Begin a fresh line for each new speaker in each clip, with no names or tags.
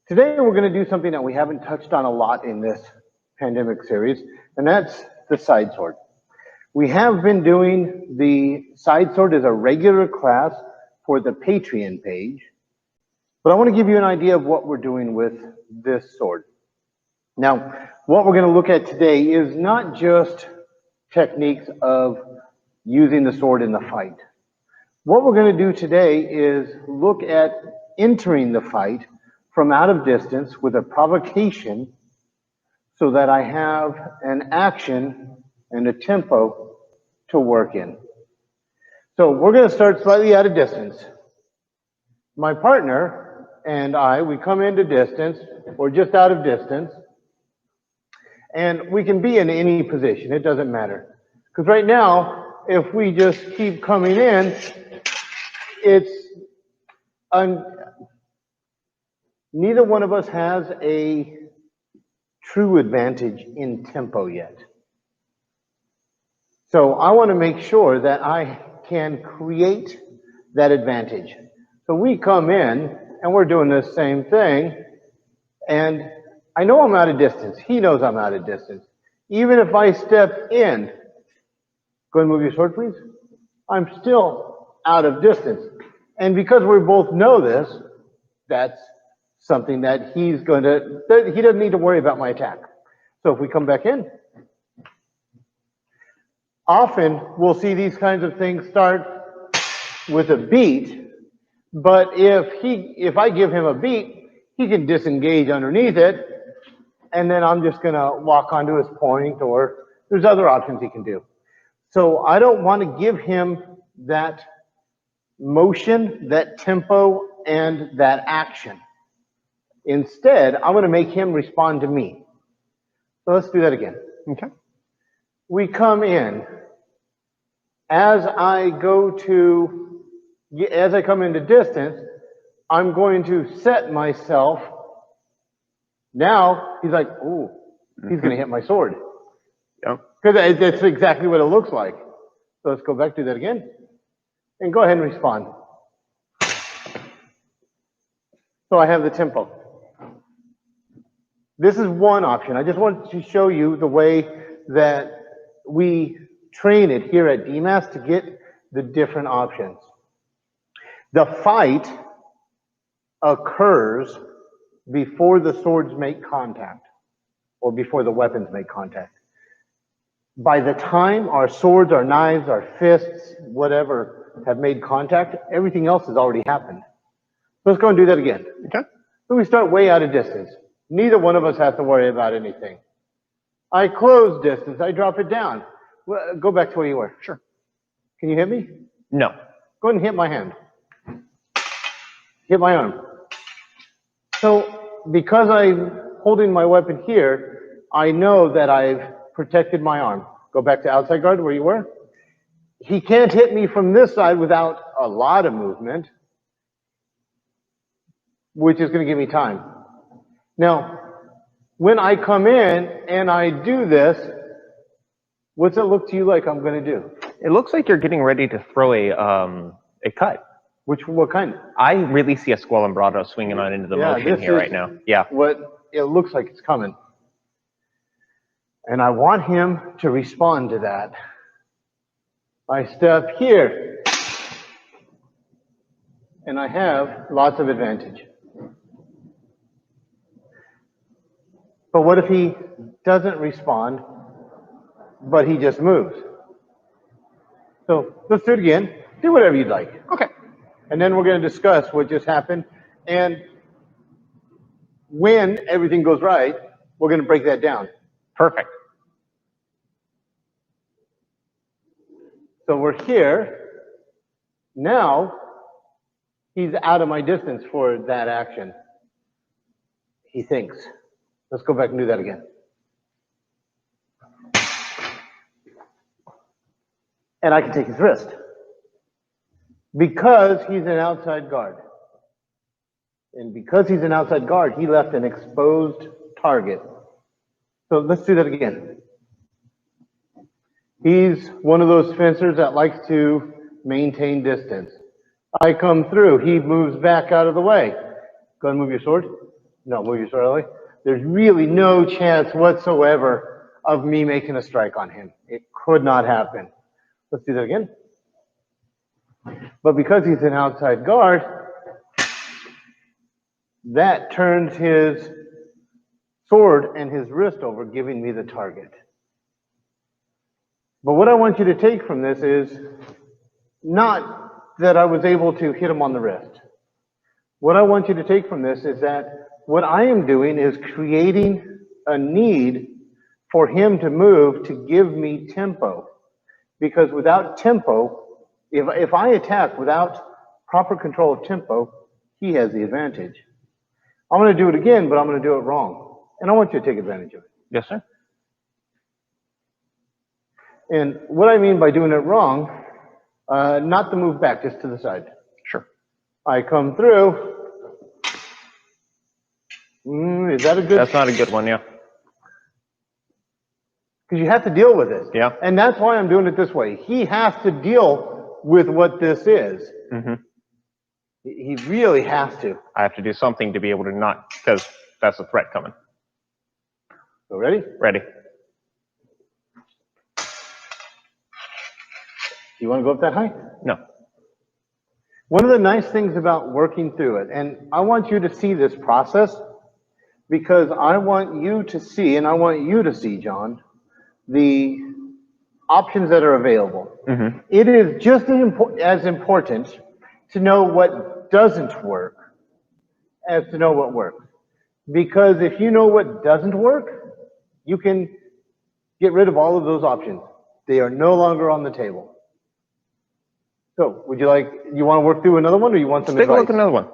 Today we're going to do something that we haven't touched on a lot in this pandemic series, and that's the side sword. We have been doing the side sword as a regular class for the Patreon page, but I want to give you an idea of what we're doing with this sword. Now, what we're going to look at today is not just techniques of using the sword in the fight. What we're going to do today is look at entering the fight from out of distance with a provocation so that I have an action and a tempo to work in. So we're going to start slightly out of distance. My partner and I, we come into distance or just out of distance, and we can be in any position. It doesn't matter. Because right now, if we just keep coming in, neither one of us has a true advantage in tempo yet. So I want to make sure that I can create that advantage. So we come in and we're doing the same thing, and I know I'm out of distance. He knows I'm out of distance. Even if I step in, go ahead and move your sword, please. I'm still out of distance. And because we both know this, that's something that he doesn't need to worry about my attack. So if we come back in, often we'll see these kinds of things start with a beat, but if I give him a beat, he can disengage underneath it, and then I'm just gonna walk onto his point, or there's other options he can do. So I don't want to give him that motion, that tempo, and that action. Instead, I'm going to make him respond to me. So let's do that again. Okay. We come in. As I come into distance, I'm going to set myself. Now, he's like, ooh, he's going to hit my sword. Yep. Because that's exactly what it looks like. So let's go back to that again. And go ahead and respond. So I have the tempo. This is one option. I just wanted to show you the way that we train it here at DEMAS to get the different options. The fight occurs before the swords make contact, or before the weapons make contact. By the time our swords, our knives, our fists, whatever, have made contact, everything else has already happened. Let's go and do that again. Okay? So we start way out of distance. Neither one of us has to worry about anything. I close distance. I drop it down. Well, go back to where you were. Sure. Can you hit me?
No.
Go ahead and hit my hand. Hit my arm. So because I'm holding my weapon here, I know that I've protected my arm. Go back to outside guard where you were. He can't hit me from this side without a lot of movement, which is going to give me time. Now, when I come in and I do this, what's it look to you like I'm going to do?
It looks like you're getting ready to throw a cut.
What kind?
I really see a squalembrado swinging on into the motion here right now. Yeah.
What it looks like it's coming. And I want him to respond to that. I step here, and I have lots of advantage. But what if he doesn't respond, but he just moves? So let's do it again. Do whatever you'd like. Okay. And then we're going to discuss what just happened. And when everything goes right, we're going to break that down.
Perfect.
So we're here. Now, he's out of my distance for that action. He thinks. Let's go back and do that again. And I can take his wrist. Because he's an outside guard. And because he's an outside guard, he left an exposed target. So let's do that again. He's one of those fencers that likes to maintain distance. I come through. He moves back out of the way. Go ahead and move your sword. No, move your sword out of the way. There's really no chance whatsoever of me making a strike on him. It could not happen. Let's do that again. But because he's an outside guard, that turns his sword and his wrist over, giving me the target. But what I want you to take from this is not that I was able to hit him on the wrist. What I want you to take from this is that what I am doing is creating a need for him to move to give me tempo. Because without tempo, if I attack without proper control of tempo, he has the advantage. I'm going to do it again, but I'm going to do it wrong. And I want you to take advantage of it.
Yes, sir.
And what I mean by doing it wrong, not to move back, just to the side.
Sure.
I come through. Is that a good?
That's not a good one, yeah.
Because you have to deal with it.
Yeah.
And that's why I'm doing it this way. He has to deal with what this is.
Mm-hmm.
He really has to.
I have to do something to be able to not, because that's a threat coming.
So ready?
Ready.
You want to go up that high?
No.
One of the nice things about working through it, and I want you to see this process, because I want you to see, and I want you to see, John, the options that are available.
Mm-hmm.
It is just as important to know what doesn't work as to know what works. Because if you know what doesn't work, you can get rid of all of those options. They are no longer on the table. So, would you want to work through another one, or you want some
Let's take a
advice?
look at another one.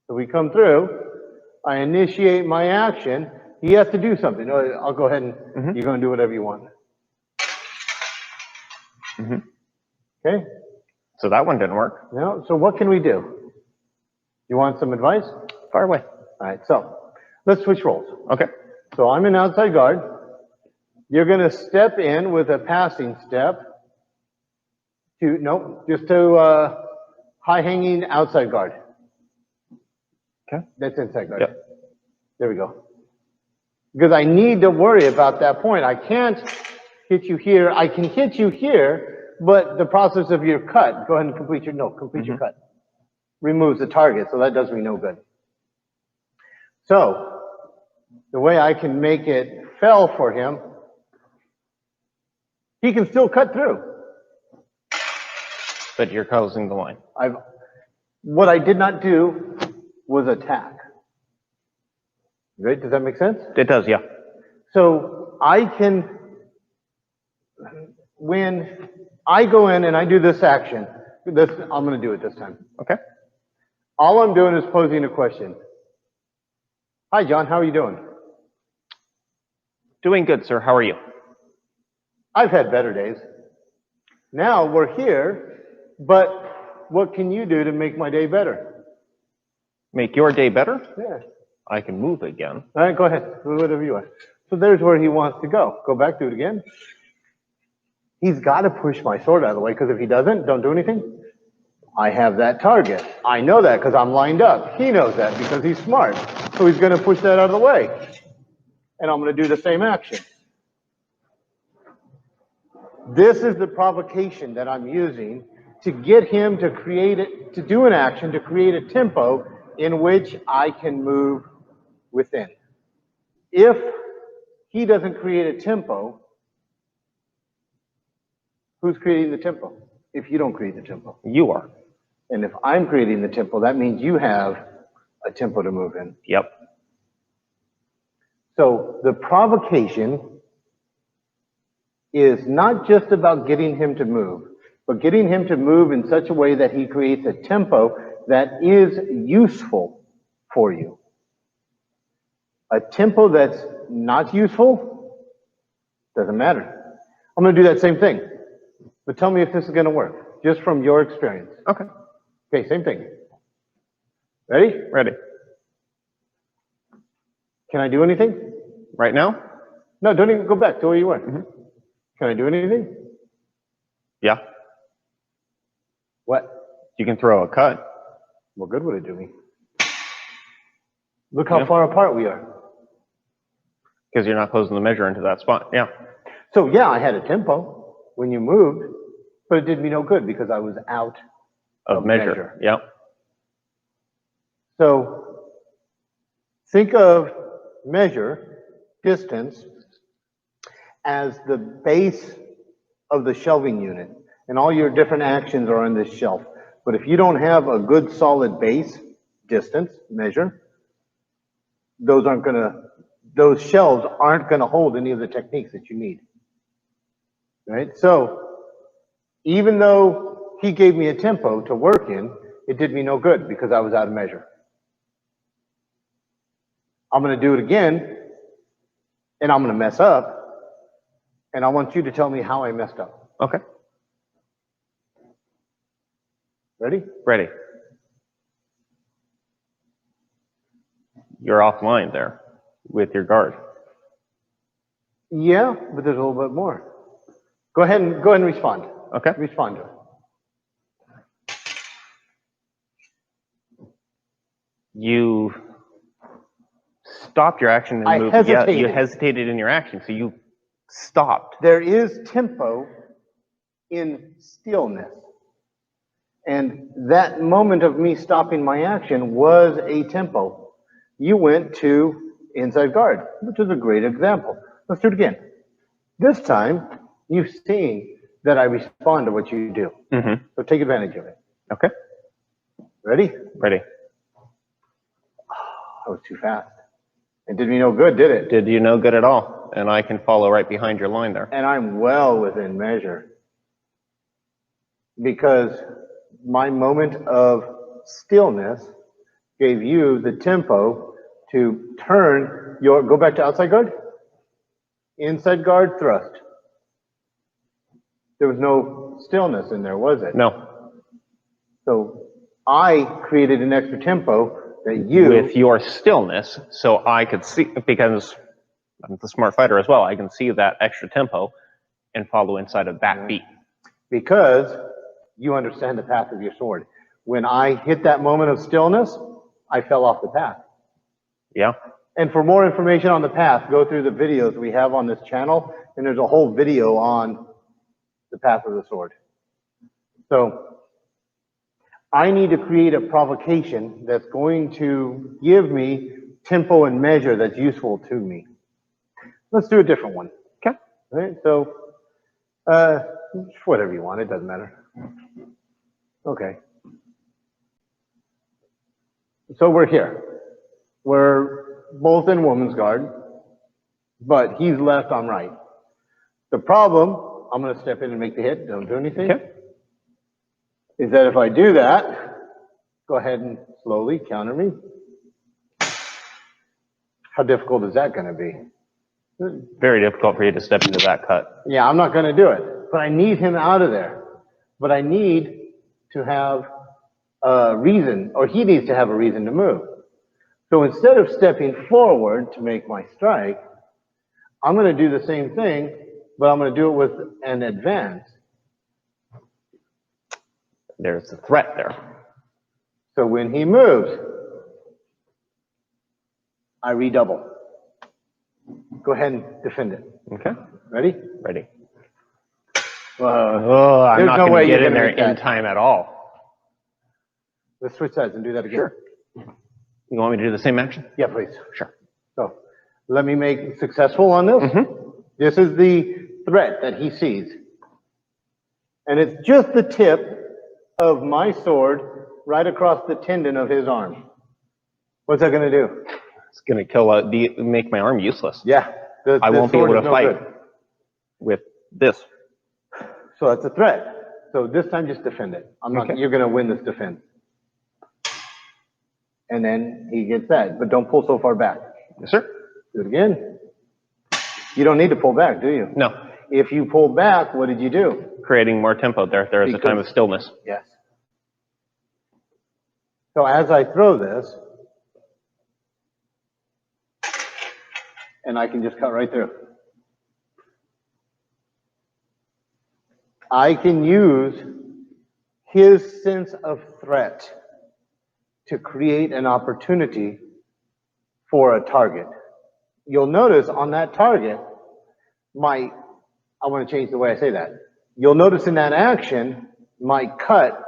So we come through, I initiate my action, he has to do something. I'll go ahead and you're going to do whatever you want.
Mm-hmm.
Okay?
So that one didn't work.
No, so what can we do? You want some advice?
Far away.
All right, so let's switch roles.
Okay.
So I'm an outside guard. You're going to step in with a passing step to high-hanging outside guard.
Okay.
That's inside guard.
Yep.
There we go. Because I need to worry about that point. I can't hit you here. I can hit you here, but the process of your cut, go ahead and complete your cut. Removes the target, so that does me no good. So, the way I can make it fail for him, he can still cut through.
But you're closing the line.
What I did not do was attack. Right? Does that make sense?
It does, yeah.
So when I go in and I do this action, I'm going to do it this time.
Okay.
All I'm doing is posing a question. Hi, John, how are you doing?
Doing good, sir. How are you?
I've had better days. Now we're here, but what can you do to make my day better?
Make your day better?
Yeah.
I can move again.
All right, go ahead. Do whatever you want. So there's where he wants to go. Go back, do it again. He's got to push my sword out of the way, because if he doesn't, don't do anything. I have that target. I know that because I'm lined up. He knows that because he's smart. So he's going to push that out of the way. And I'm going to do the same action. This is the provocation that I'm using to get him to create it, to do an action, to create a tempo in which I can move within. If he doesn't create a tempo, who's creating the tempo? If you don't create the tempo.
You are.
And if I'm creating the tempo, that means you have a tempo to move in.
Yep.
So the provocation is not just about getting him to move, but getting him to move in such a way that he creates a tempo that is useful for you. A tempo that's not useful doesn't matter. I'm going to do that same thing, but tell me if this is going to work, just from your experience.
Okay.
Okay, same thing. Ready?
Ready.
Can I do anything?
Right now?
No, don't even go back to where you were. Can I do anything?
Yeah.
What?
You can throw a cut.
What good would it do me? Look how far apart we are.
Because you're not closing the measure into that spot. Yeah.
So yeah, I had a tempo when you moved, but it did me no good because I was out
Of measure. Yep.
So think of measure, distance, as the base of the shelving unit. And all your different actions are on this shelf. But if you don't have a good solid base, distance, measure, those shelves aren't gonna hold any of the techniques that you need. Right? So even though he gave me a tempo to work in, it did me no good because I was out of measure. I'm gonna do it again, and I'm gonna mess up, and I want you to tell me how I messed up.
Okay.
Ready?
Ready. You're offline there with your guard.
Yeah, but there's a little bit more. Go ahead and respond.
Okay.
Respond to it.
You stopped your action and
I
moved.
hesitated.
Yeah, you hesitated in your action, so you stopped.
There is tempo in stillness. And that moment of me stopping my action was a tempo. You went to inside guard, which is a great example. Let's do it again. This time, you've seen that I respond to what you do.
Mm-hmm.
So take advantage of it.
Okay.
Ready?
Ready.
I was too fast. It did me no good, did it?
Did you no good at all? And I can follow right behind your line there.
And I'm well within measure. Because my moment of stillness gave you the tempo to turn go back to outside guard, inside guard, thrust. There was no stillness in there, was it?
No.
So I created an extra tempo that you...
With your stillness, so I could see, because I'm the smart fighter as well, I can see that extra tempo and follow inside of that beat.
Because you understand the path of your sword. When I hit that moment of stillness, I fell off the path.
Yeah.
And for more information on the path, go through the videos we have on this channel, and there's a whole video on the path of the sword. So I need to create a provocation that's going to give me tempo and measure that's useful to me. Let's do a different one.
Okay.
All right, so whatever you want, it doesn't matter. Okay. So we're here. We're both in woman's guard, but he's left, I'm right. The problem, I'm going to step in and make the hit, don't do anything,
Okay.
is that if I do that, go ahead and slowly counter me. How difficult is that going to be?
Very difficult for you to step into that cut.
Yeah, I'm not going to do it, but I need him out of there. But I need to have a reason, or he needs to have a reason to move. So instead of stepping forward to make my strike, I'm going to do the same thing, but I'm going to do it with an advance.
There's a threat there.
So when he moves, I redouble. Go ahead and defend it.
Okay.
Ready?
Ready.
I'm
I'm not going to get in there in time at all.
Let's switch sides and do that again.
Sure. You want me to do the same action?
Yeah, please.
Sure.
So let me make successful on this.
Mm-hmm.
This is the threat that he sees. And it's just the tip of my sword right across the tendon of his arm. What's that going to do?
It's going to kill, make my arm useless.
Yeah.
I won't be able to fight with this.
So that's a threat. So this time just defend it. You're going to win this defense. And then he gets that, but don't pull so far back.
Yes, sir.
Do it again. You don't need to pull back, do you?
No.
If you pull back, what did you do?
Creating more tempo there. There is a time of stillness.
Yes. So as I throw this, and I can just cut right through. I can use his sense of threat to create an opportunity for a target. You'll notice on that target, I want to change the way I say that. You'll notice in that action, my cut,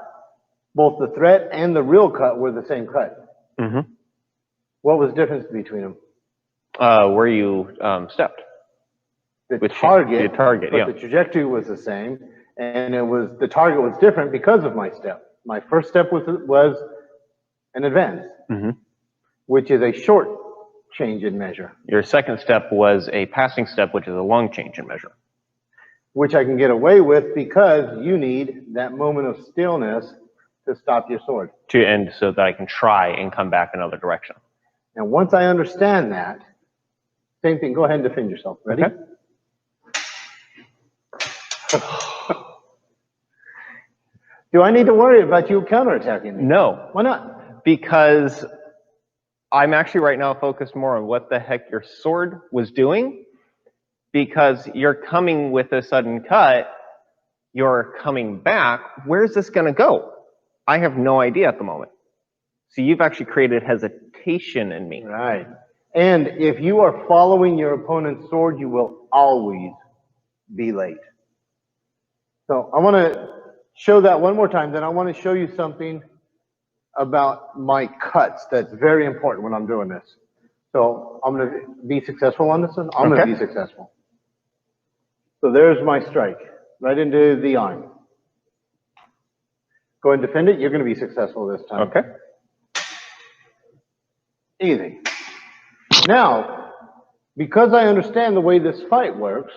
both the threat and the real cut were the same cut.
Mm-hmm.
What was the difference between them?
Where you stepped.
The target, but
yeah.
the trajectory was the same, and the target was different because of my step. My first step was an advance,
Mm-hmm.
which is a short change in measure,
Your second step was a passing step, which is a long change in measure.
which I can get away with because you need that moment of stillness to stop your sword.
And so that I can try and come back another direction.
And once I understand that, same thing, go ahead and defend yourself. Ready?
Okay.
Do I need to worry about you counterattacking me?
No,
Why not?
because I'm actually right now focused more on what the heck your sword was doing, because you're coming with a sudden cut, you're coming back. Where's this going to go? I have no idea at the moment. So you've actually created hesitation in me.
Right. And if you are following your opponent's sword, you will always be late. So I want to show that one more time. Then I want to show you something about my cuts that's very important when I'm doing this. So I'm going to be successful on this one. I'm going to be successful. So there's my strike, right into the arm. Go ahead and defend it. You're going to be successful this time.
Okay.
Easy. Now, because I understand the way this fight works,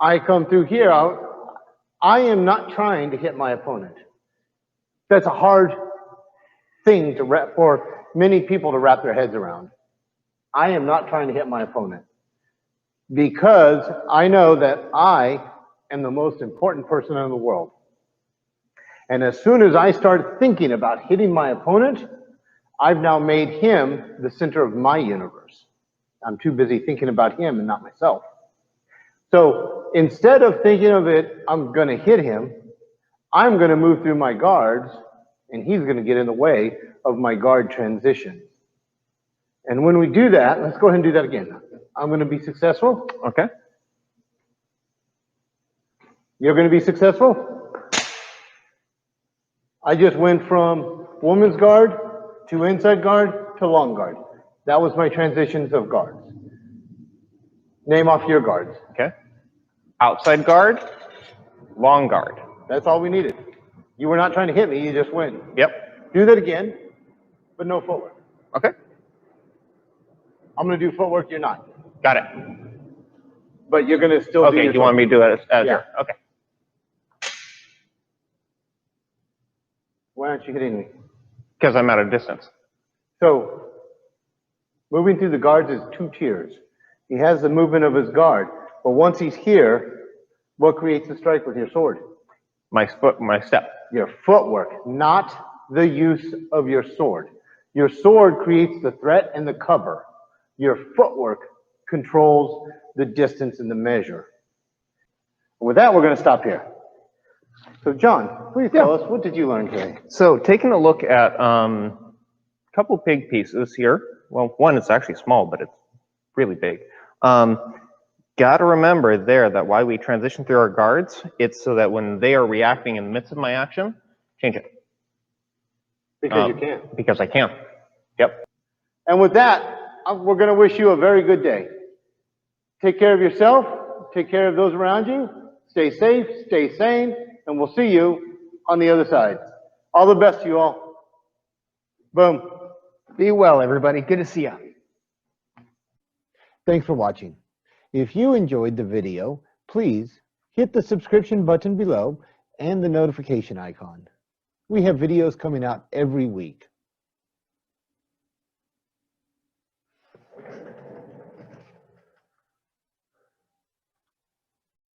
I come through here. I am not trying to hit my opponent. That's a hard thing for many people to wrap their heads around. I am not trying to hit my opponent because I know that I am the most important person in the world. And as soon as I start thinking about hitting my opponent, I've now made him the center of my universe. I'm too busy thinking about him and not myself. So instead of thinking of it, I'm going to hit him, I'm going to move through my guards, and he's going to get in the way of my guard transition. And when we do that, let's go ahead and do that again. I'm going to be successful.
Okay.
You're going to be successful. I just went from woman's guard to inside guard to long guard. That was my transitions of guards. Name off your guards.
Okay. Outside guard, long guard.
That's all we needed. You were not trying to hit me, you just went.
Yep.
Do that again, but no footwork.
Okay.
I'm going to do footwork, you're not.
Got it.
But you're going to still do
Okay,
your
you want me to do it as
Yeah.
your, okay.
Why aren't you hitting me?
Because I'm at a distance.
So, moving through the guards is 2 tiers. He has the movement of his guard, but once he's here, what creates the strike with your sword?
My step.
Your footwork, not the use of your sword. Your sword creates the threat and the cover. Your footwork controls the distance and the measure. With that, we're going to stop here. So, John, please tell us, what did you learn today?
So taking a look at a couple big pieces here. Well, one is actually small, but it's really big. Got to remember there that while we transition through our guards, it's so that when they are reacting in the midst of my action, change it.
Because you can.
Because I can. Yep.
And with that, we're going to wish you a very good day. Take care of yourself. Take care of those around you. Stay safe, stay sane, and we'll see you on the other side. All the best to you all. Boom.
Be well, everybody. Good to see you. Thanks for watching. If you enjoyed the video, please hit the subscription button below and the notification icon. We have videos coming out every week.